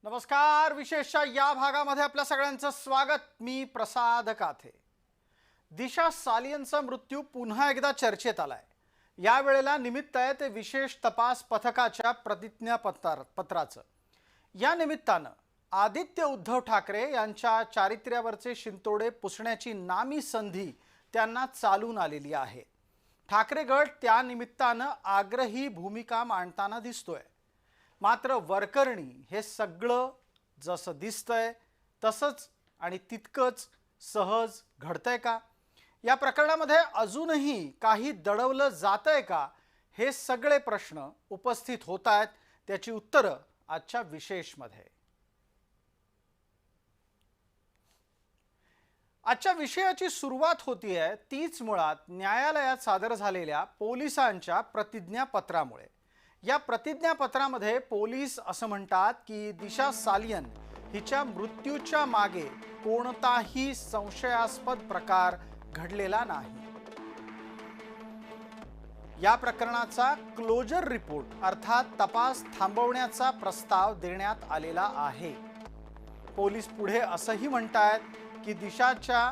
नमस्कार. विशेषच्या या भागामध्ये आपल्या सगळ्यांचं स्वागत. मी प्रसाद काथे. दिशा सालियनचा मृत्यू पुन्हा एकदा चर्चेत आलाय. या वेळेला निमित्त आहे ते विशेष तपास पथकाच्या प्रतिज्ञापत्राचं. या निमित्तानं आदित्य उद्धव ठाकरे यांच्या चारित्र्यावरचे शिंतोडे पुसण्याची नामी संधी त्यांना चालून आलेली आहे. ठाकरे गट त्या निमित्तानं आग्रही भूमिका मांडताना दिसतोय. मात्र वरकरणी हे सगळं जसं दिसतंय तसंच आणि तितकंच सहज घडतंय का? या प्रकरणामध्ये अजूनही काही दडवलं जातंय का? हे सगळे प्रश्न उपस्थित होत आहेत. त्याची उत्तरं आजच्या विशेषमध्ये. आजच्या विषयाची सुरुवात होतीये तीच मुळात न्यायालयात सादर झालेल्या पोलिसांच्या प्रतिज्ञापत्रामुळे. या प्रतिज्ञापत्रामध्ये पोलीस असं म्हणतात की दिशा सालियन हिच्या मृत्यूच्या मागे कोणताही संशयास्पद प्रकार घडलेला नाही. या प्रकरणाचा क्लोजर रिपोर्ट अर्थात तपास थांबवण्याचा प्रस्ताव देण्यात आलेला आहे. पोलीस पुढे असंही म्हणतात की दिशाच्या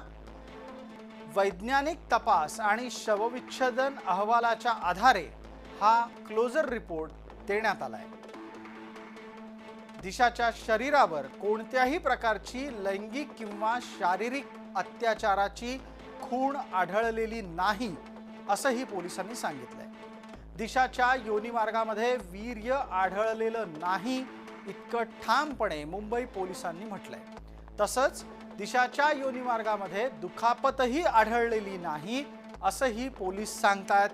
वैज्ञानिक तपास आणि शवविच्छेदन अहवालाच्या आधारे हा क्लोजर रिपोर्ट देण्यात आलाय. दिशाच्या शरीरावर कोणत्याही प्रकारची लैंगिक किंवा शारीरिक अत्याचाराची खूण आढळलेली नाही असंही पोलिसांनी सांगितलंय. दिशाच्या योनिमार्गामध्ये वीर्य आढळलेलं नाही इतकं ठामपणे मुंबई पोलिसांनी म्हटलंय. तसंच दिशाच्या योनिमार्गामध्ये दुखापतही आढळलेली नाही असंही पोलीस सांगतात.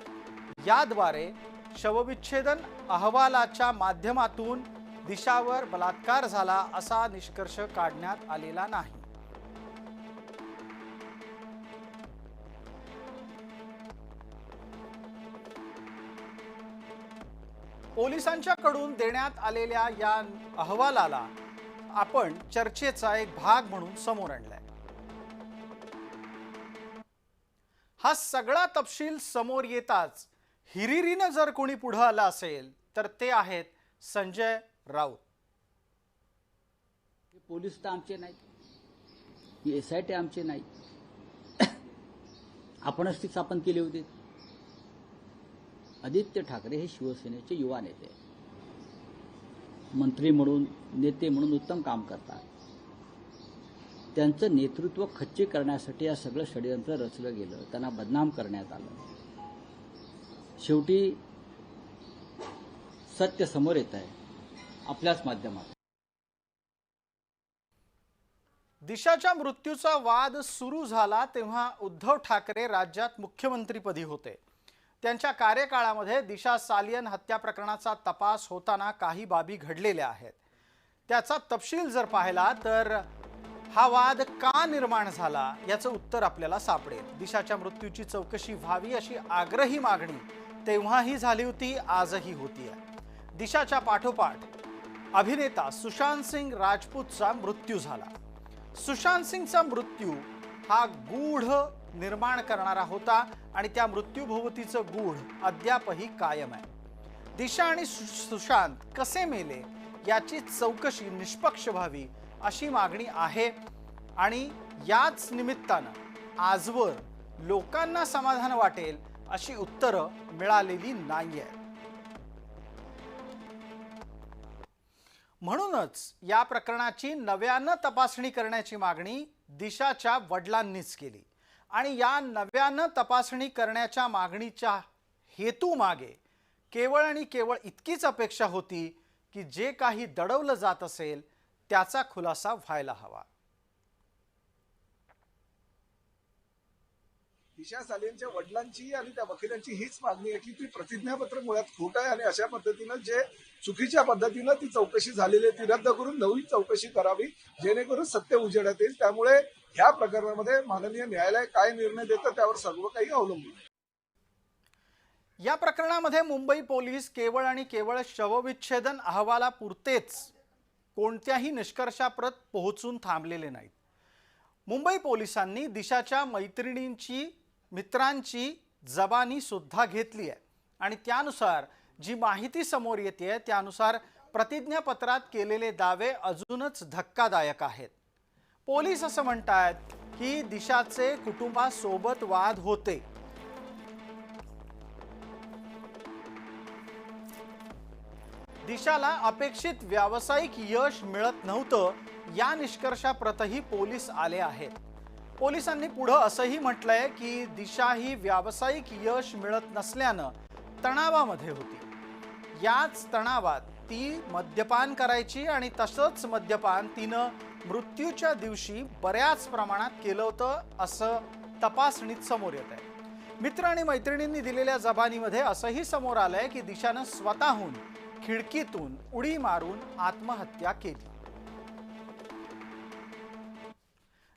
याद्वारे शवविच्छेदन अहवालाच्या माध्यमातून दिशावर बलात्कार झाला असा निष्कर्ष काढण्यात आलेला नाही. पोलिसांच्याकडून देण्यात आलेल्या या अहवालाला आपण चर्चेचा एक भाग म्हणून समोर आणलाय. हा सगळा तपशील समोर येताच हिरिरीनं जर कोणी पुढे आला असेल तर ते आहेत संजय राऊत. पोलीस तर आमचे नाहीत, SIT आमचे नाही, आपणच ती स्थापन केली होती. आदित्य ठाकरे हे शिवसेनेचे युवा नेते, मंत्री म्हणून नेते म्हणून उत्तम काम करतात. त्यांचं नेतृत्व खच्ची करण्यासाठी या सगळं षडयंत्र रचलं गेलं, त्यांना बदनाम करण्यात आलं. शेवटी सत्य समोर येत आहे आपल्याच माध्यमातून. दिशाच्या मृत्यूचा वाद सुरू झाला तेव्हा उद्धव ठाकरे राज्यात मुख्यमंत्रीपदी होते. त्यांच्या कार्यकाळामध्ये दिशा सालियन हत्या प्रकरणाचा तपास होताना काही बाबी घडलेल्या आहेत. त्याचा तपशील जर पाहिला तर हा वाद का निर्माण झाला याचं उत्तर आपल्याला सापडेल. दिशाच्या मृत्यूची चौकशी व्हावी अशी आग्रही मागणी तेव्हाही झाली होती, आजही होतीये. दिशाच्या पाठोपाठ अभिनेता सुशांत सिंग राजपूतचा मृत्यू झाला. सुशांत सिंगचा मृत्यू हा गूढ निर्माण करणारा होता आणि त्या मृत्यूभोवतीचं गूढ अद्यापही कायम आहे. दिशा आणि सुशांत कसे मेले याची चौकशी निष्पक्ष व्हावी अशी मागणी आहे आणि याच निमित्तानं आजवर लोकांना समाधान वाटेल अशी उत्तरं मिळालेली नाहीये. म्हणूनच या प्रकरणाची नव्यानं तपासणी करण्याची मागणी दिशाच्या वडिलांनीच केली आणि या नव्यानं तपासणी करण्याच्या मागणीच्या हेतू मागे केवळ आणि केवळ इतकीच अपेक्षा होती की जे काही दडवलं जात असेल त्याचा खुलासा व्हायला हवा. दिशा सालियनच्या वडिलांची आणि त्या वकिलांची हीच मागणी आहे की ती प्रतिज्ञापत्र मुळात खोट आहे आणि अशा पद्धतीनं जे चुकीच्या पद्धतीनं ती चौकशी झालेली आहे ती रद्द करून नवी चौकशी करावी जेणेकरून सत्य उजेडात येईल. त्यामुळे ह्या प्रकरणामध्ये माननीय न्यायालय काय निर्णय देतं त्यावर सर्व काही अवलंबून. या प्रकरणामध्ये मुंबई पोलीस केवळ आणि केवळ शवविच्छेदन अहवालापुरतेच कोणत्याही निष्कर्षाप्रत पोहोचून थांबलेले नाहीत. मुंबई पोलिसांनी दिशाच्या मैत्रिणींची मित्रांची जबानी सुद्धा घेतली आहे आणि त्यानुसार जी माहिती समोर येते त्यानुसार प्रतिज्ञापत्रात केलेले दावे अजूनच धक्कादायक आहेत. पोलीस असं म्हणतात की दिशाचे कुटुंबासोबत वाद होते. दिशाला अपेक्षित व्यावसायिक यश मिळत नव्हतं या निष्कर्षाप्रतही पोलीस आले आहेत. पोलिसांनी पुढे असंही म्हटलंय की दिशा ही व्यावसायिक यश मिळत नसल्यानं तणावामध्ये होती. याच तणावात ती मद्यपान करायची आणि तसंच मद्यपान तिनं मृत्यूच्या दिवशी बऱ्याच प्रमाणात केलं होतं असं तपासणीत समोर येत आहे. मित्र आणि मैत्रिणींनी दिलेल्या जबानीमध्ये असंही समोर आलंय की दिशानं स्वतःहून खिडकीतून उडी मारून आत्महत्या केली.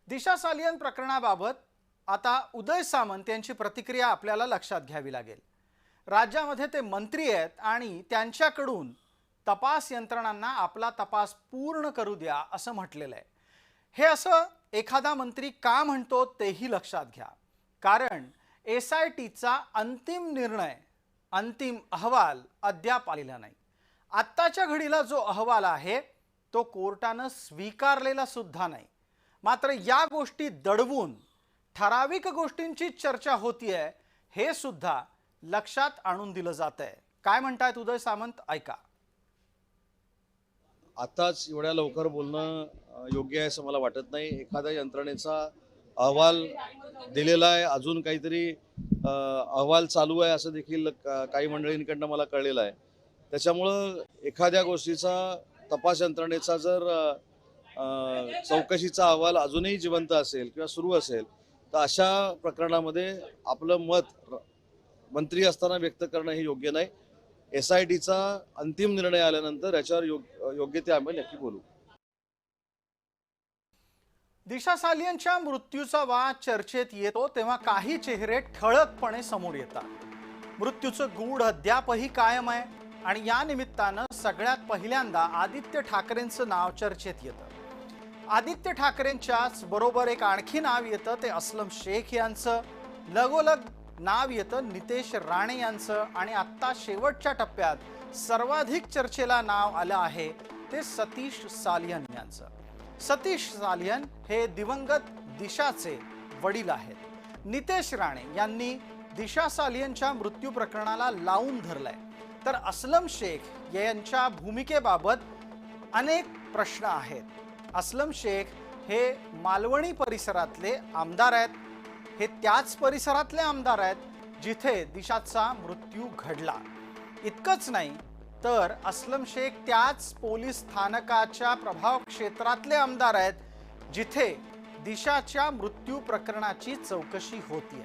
दिशा सालियन प्रकरणाबाबत आता उदय सामंत यांची प्रतिक्रिया आपल्याला लक्षात घ्यावी लागेल. राज्यामध्ये ते मंत्री आहेत आणि त्यांच्याकडून तपास यंत्रणांना आपला तपास पूर्ण करू द्या असं म्हटलेलं आहे. हे असं एखादा मंत्री का म्हणतो तेही लक्षात घ्या. कारण SITचा अंतिम निर्णय, अंतिम अहवाल अद्याप आलेला नाही. आत्ताच्या घडीला जो अहवाल आहे तो कोर्टानं स्वीकारलेला सुद्धा नाही. मात्र या गोष्टी दडवून ठराविक गोष्टींची चर्चा होतीये हे सुद्धा लक्षात आणून दिलं जातंय. काय म्हणतायत उदय सामंत, ऐका. आताच एवढ्या लवकर बोलणं योग्य आहे असं मला वाटत नाही. एखाद्या यंत्रणेचा अहवाल दिलेला आहे, अजून काहीतरी अहवाल चालू आहे असं देखील काही मंडळींकडनं मला कळलेलं आहे. त्याच्यामुळं एखाद्या गोष्टीचा तपास यंत्रणेचा जर चौकशीचा अहवाल अजूनही जिवंत असेल किंवा सुरू असेल तर अशा प्रकरणामध्ये आपलं मत मंत्री असताना व्यक्त करणं हे योग्य नाही. SITचा अंतिम निर्णय आल्यानंतर याच्यावर योग्य ते आम्ही नक्की बोलू. दिशा सालियनच्या मृत्यूचा वाद चर्चेत येतो तेव्हा काही चेहरे ठळकपणे समोर येतात. मृत्यूचं गूढ अद्यापही कायम आहे आणि या निमित्तानं सगळ्यात पहिल्यांदा आदित्य ठाकरेंचं नाव चर्चेत येतं. आदित्य ठाकरेंच्याच बरोबर एक आणखी नाव येतं ते अस्लम शेख यांचं. लगोलग नाव येतं नितेश राणे यांचं आणि आत्ता शेवटच्या टप्प्यात सर्वाधिक चर्चेला नाव आलं आहे ते सतीश सालियन यांचं. सतीश सालियन हे दिवंगत दिशाचे वडील आहेत. नितेश राणे यांनी दिशा सालियनच्या मृत्यू प्रकरणाला लावून धरलंय. तर अस्लम शेख यांच्या भूमिकेबाबत अनेक प्रश्न आहेत. अस्लम शेख हे मालवणी परिसरातले आमदार आहेत. हे त्याच परिसरातले आमदार आहेत जिथे दिशाचा मृत्यू घडला. इतकंच नाही तर अस्लम शेख त्याच पोलीस स्थानकाच्या प्रभाव क्षेत्रातले आमदार आहेत जिथे दिशाच्या मृत्यू प्रकरणाची चौकशी होतीये.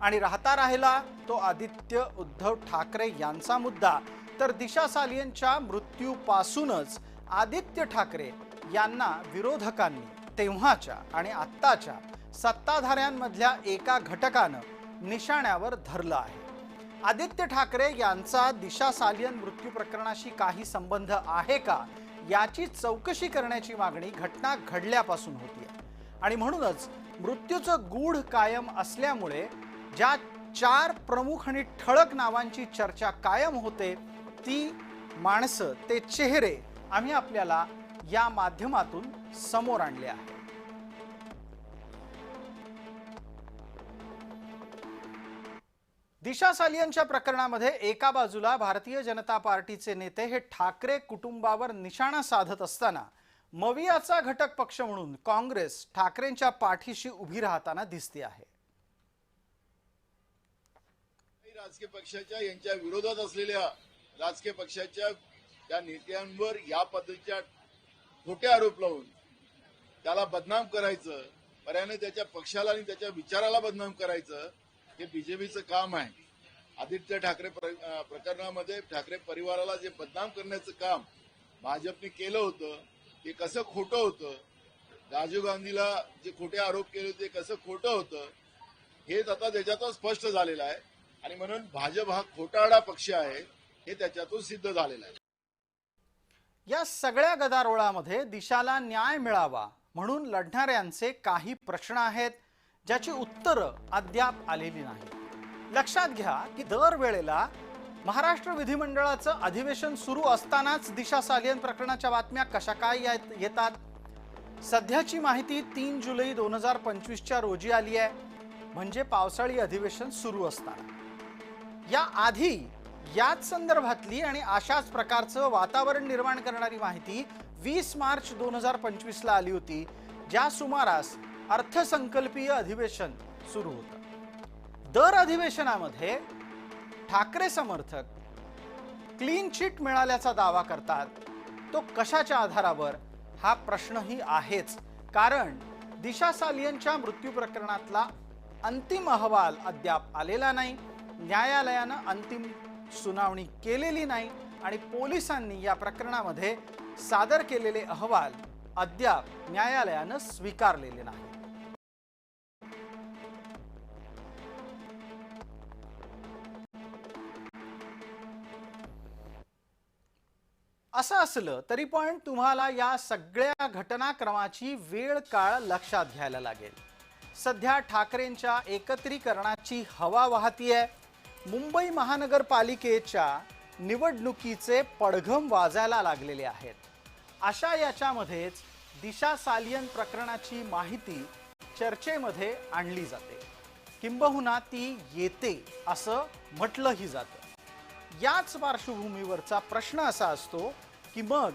आणि राहता राहिला तो आदित्य उद्धव ठाकरे यांचा मुद्दा, तर दिशा सालियनच्या मृत्यूपासूनच आदित्य ठाकरे यांना विरोधकांनी तेव्हाच्या आणि आत्ताच्या सत्ताधाऱ्यांमधल्या एका घटकानं निशाण्यावर धरलं आहे. आदित्य ठाकरे यांचा दिशा सालियन मृत्यू प्रकरणाशी काही संबंध आहे का याची चौकशी करण्याची मागणी घटना घडल्यापासून होती आहे. आणि म्हणूनच मृत्यूचं गूढ कायम असल्यामुळे ज्या 4 प्रमुख आणि ठळक नावांची चर्चा कायम होते ती माणसं, ते चेहरे आम्ही आपल्याला या माध्यमातून समोर आणले आहे. दिशा सालियनच्या प्रकरणामध्ये एका बाजूला भारतीय जनता पार्टीचे नेते हे ठाकरे कुटुंबावर निशाणा साधत असताना मवियाचा घटक पक्ष म्हणून काँग्रेस ठाकरेंच्या पाठीशी उभी राहताना दिसते आहे. राजकीय पक्षाच्या यांच्या विरोधात असलेल्या राजकीय पक्षाच्या त्या नेत्यांवर या पद्धतीच्या खोटे आरोप लावून त्याला बदनाम करायचं, पर्यायाने त्याच्या पक्षाला आणि त्याच्या विचाराला बदनाम करायचं हे बीजेपीचं काम आहे. आदित्य ठाकरे प्रकरणामध्ये ठाकरे परिवाराला जे बदनाम करण्याचं काम भाजपने केलं होतं ते कसं खोटं होतं, राजीव गांधीला जे खोटे आरोप केले ते कसं खोटं होतं हेच आता त्याच्यातून स्पष्ट झालेलं आहे. आणि म्हणून भाजप हा खोटारडा पक्ष आहे हे त्याच्यातून सिद्ध झालेलं आहे. या सगळ्या गदारोळामध्ये दिशाला न्याय मिळावा म्हणून लढणाऱ्यांचे काही प्रश्न आहेत ज्याची उत्तरं अद्याप आलेली नाही. लक्षात घ्या की दरवेळेला महाराष्ट्र विधिमंडळाचं अधिवेशन सुरू असतानाच दिशा सालियन प्रकरणाच्या बातम्या कशा काय येतात? सध्याची माहिती 3 जुलै 2025च्या रोजी आली आहे, म्हणजे पावसाळी अधिवेशन सुरू असताना. या आधी याच संदर्भातली आणि अशाच प्रकारचं वातावरण निर्माण करणारी माहिती 20 मार्च 2025ला आली होती, ज्या सुमारास अर्थसंकल्पीय अधिवेशन सुरू होतं. दर अधिवेशनामध्ये ठाकरे समर्थक क्लीन चिट मिळाल्याचा दावा करतात. तो कशाच्या आधारावर हा प्रश्नही आहेच, कारण दिशा सालियनच्या मृत्यू प्रकरणातला अंतिम अहवाल अद्याप आलेला नाही, न्यायालयानं अंतिम सुनावणी केलेली नाही आणि पोलिसांनी या प्रकरणामध्ये सादर केलेले अहवाल अद्याप न्यायालयानं स्वीकारलेले नाही. असं असलं तरी पण तुम्हाला या सगळ्या घटनाक्रमाची वेळ काळ लक्षात घ्यायला लागेल. सध्या ठाकरेंच्या एकत्रीकरणाची हवा वाहतीये. मुंबई महानगरपालिकेच्या निवडणुकीचे पडघम वाजायला लागलेले आहेत. अशा याच्यामध्येच दिशा सालियन प्रकरणाची माहिती चर्चेमध्ये आणली जाते, किंबहुना ती येते असं म्हटलंही जातं. याच पार्श्वभूमीवरचा प्रश्न असा असतो की मग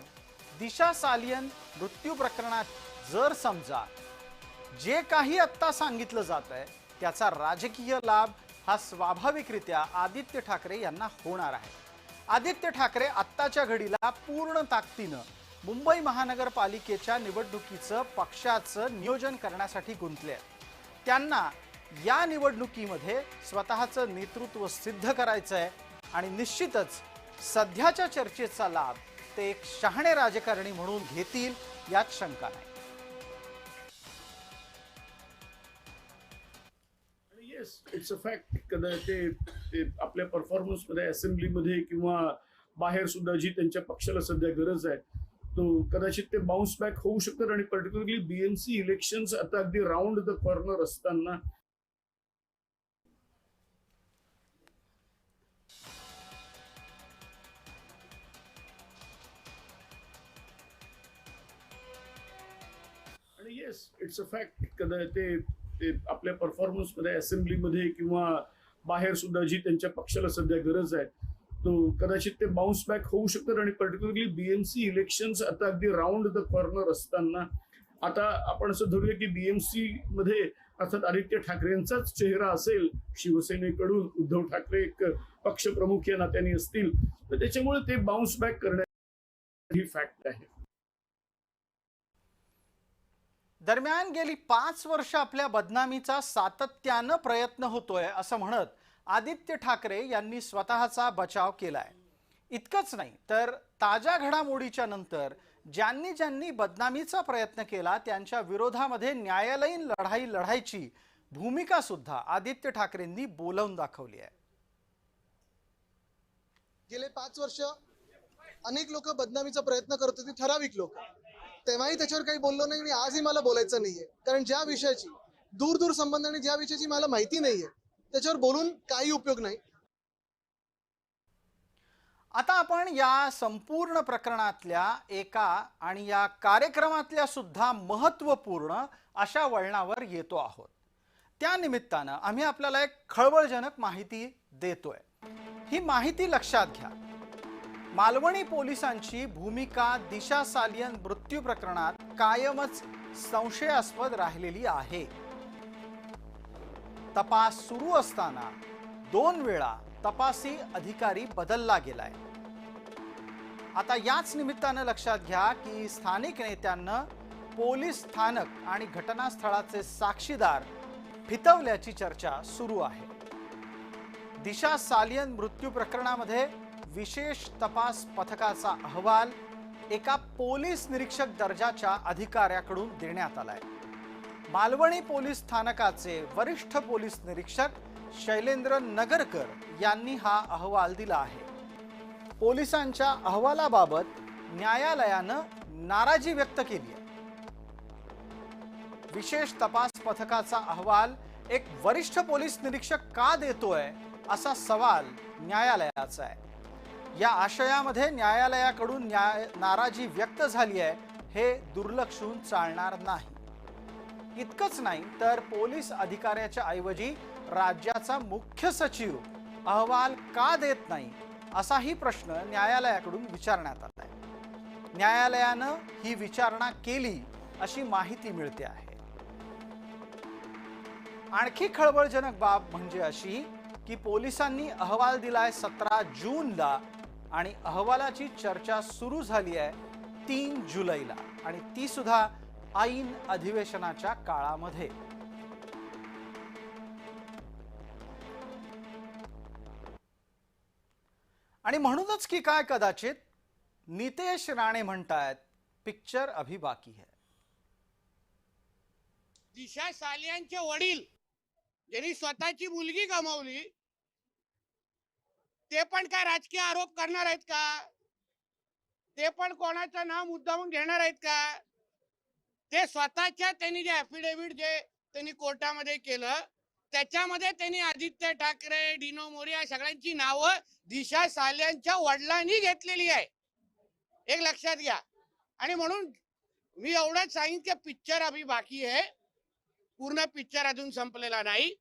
दिशा सालियन मृत्यू प्रकरणात जर समजा जे काही आत्ता सांगितलं जात आहे त्याचा राजकीय लाभ हा स्वाभाविकरित्या आदित्य ठाकरे यांना होणार आहे. आदित्य ठाकरे आत्ताच्या घडीला पूर्ण ताकदीनं मुंबई महानगरपालिकेच्या निवडणुकीचं पक्षाचं नियोजन करण्यासाठी गुंतले आहेत. त्यांना या निवडणुकीमध्ये स्वतःचं नेतृत्व सिद्ध करायचं आहे आणि निश्चितच सध्याच्या चर्चेचा लाभ ते एक शहाणे राजकारणी म्हणून घेतील यात शंका नाही. Yes, it's a fact. ते आपल्या परफॉर्मन्समध्ये असेंब्लीमध्ये किंवा बाहेर सुद्धा जी त्यांच्या पक्षाला सध्या गरज आहे तो कदाचित ते बाउन्स बॅक होऊ शकतात. आणि पर्टिक्युलरली बीएमसी इलेक्शन्स आता अगदी राऊंड द कॉर्नर असताना येस, इट्स अ फॅक्ट. ते आपल्या परफॉर्मन्समध्ये असेंब्लीमध्ये किंवा बाहेर सुद्धा जी त्यांच्या पक्षाला सध्या गरज आहे तो कदाचित ते बाउन्स बॅक होऊ शकतात. आणि पर्टिक्युलरली बीएमसी इलेक्शन्स आता अगदी राऊंड द कॉर्नर असताना आता आपण असं धरूया की बीएमसी मध्ये अर्थात आदित्य ठाकरेंचाच चेहरा असेल, शिवसेनेकडून उद्धव ठाकरे एक पक्षप्रमुख या नात्याने असतील, तर त्याच्यामुळे ते बाउन्स बॅक करण्याची ही फॅक्ट आहे. दरम्यान गेली 5 वर्ष आपल्या बदनामीचा सातत्यानं प्रयत्न होतोय असं म्हणत आदित्य ठाकरे यांनी स्वतःचा बचाव केलाय. इतकंच नाही तर ताज्या घडामोडीच्या नंतर ज्यांनी ज्यांनी बदनामीचा प्रयत्न केला त्यांच्या विरोधामध्ये न्यायालयीन लढाई लढायची भूमिका सुद्धा आदित्य ठाकरेंनी बोलवून दाखवली आहे. गेले 5 वर्ष अनेक लोक बदनामीचा प्रयत्न करत होते, ठराविक लोक. तेव्हाही त्याच्यावर काही बोललो नाही आणि आजही मला बोलायचं नाहीये, कारण ज्या विषयाची दूर संबंध आणि ज्या विषयाची मला माहिती नाहीये त्याच्यावर बोलून काही उपयोग नाही. आता आपण या संपूर्ण प्रकरणातल्या एका आणि या कार्यक्रमातल्या सुद्धा महत्त्वपूर्ण अशा वळणावर येतो आहोत. त्या निमित्तानं आम्ही आपल्याला एक खळबळजनक माहिती देतोय. ही माहिती लक्षात घ्या. मालवणी पोलिसांची भूमिका दिशा सालियन मृत्यू प्रकरणात कायमच संशयास्पद राहिलेली आहे. तपास सुरू असताना 2 वेळा तपासी अधिकारी बदलला गेलाय. आता याच निमित्तानं लक्षात घ्या की स्थानिक नेत्यांना पोलीस स्थानक आणि घटनास्थळाचे साक्षीदार फितवल्याची चर्चा सुरू आहे. दिशा सालियन मृत्यू प्रकरणामध्ये विशेष तपास पथकाचा अहवाल एका पोलीस निरीक्षक दर्जाच्या अधिकाऱ्याकडून देण्यात आलाय. मालवणी पोलीस स्थानकाचे वरिष्ठ पोलीस निरीक्षक शैलेंद्र नगरकर यांनी हा अहवाल दिला आहे. पोलिसांच्या अहवालाबाबत न्यायालयानं नाराजी व्यक्त केली आहे. विशेष तपास पथकाचा अहवाल एक वरिष्ठ पोलीस निरीक्षक का देतोय असा सवाल न्यायालयाचा आहे। या आशयामध्ये न्यायालयाकडून नाराजी व्यक्त झाली आहे, हे दुर्लक्षून चालणार नाही। इतकंच नाही तर पोलीस अधिकाऱ्याच्या ऐवजी राज्याचा मुख्य सचिव अहवाल का देत नाही असाही प्रश्न न्यायालयाकडून विचारण्यात आलाय। न्यायालयानं ही विचारणा केली अशी माहिती मिळते आहे। आणखी खळबळजनक बाब म्हणजे अशी की पोलिसांनी अहवाल दिलाय 17 जूनला आणि अहवालाची चर्चा सुरू झाली आहे 3 जुलैला, आणि ती सुद्धा ऐन अधिवेशनाच्या काळामध्ये। आणि म्हणूनच की काय कदाचित नितेश राणे म्हणतायत पिक्चर अभी बाकी है। दिशा सालियांचे वडील ज्यांनी स्वतःची मुलगी गमावली ते पण काय राजकीय आरोप करणार आहेत का? ते पण कोणाचं नाव मुद्दामून घेणार आहेत का? ते स्वतःच्या त्यांनी जे ऍफिडेव्हिट जे त्यांनी कोर्टामध्ये केलं त्याच्यामध्ये त्यांनी आदित्य ठाकरे, डिनो मोरे या सगळ्यांची नावं दिशा सालियांच्या वडिलांनी घेतलेली आहे, एक लक्षात घ्या। आणि म्हणून मी एवढंच सांगेन की पिक्चर अभी बाकी आहे, पूर्ण पिक्चर अजून संपलेला नाही।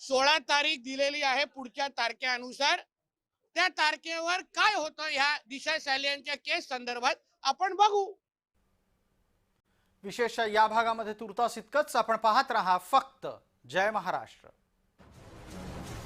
16 तारीख दिलेली आहे, पुढच्या तारखेनुसार त्या तारखेवर काय होतं ह्या दिशा सालियांच्या केस संदर्भात आपण बघू। विशेष या भागामध्ये तुर्तास इतकंच। आपण पाहत रहा फक्त जय महाराष्ट्र।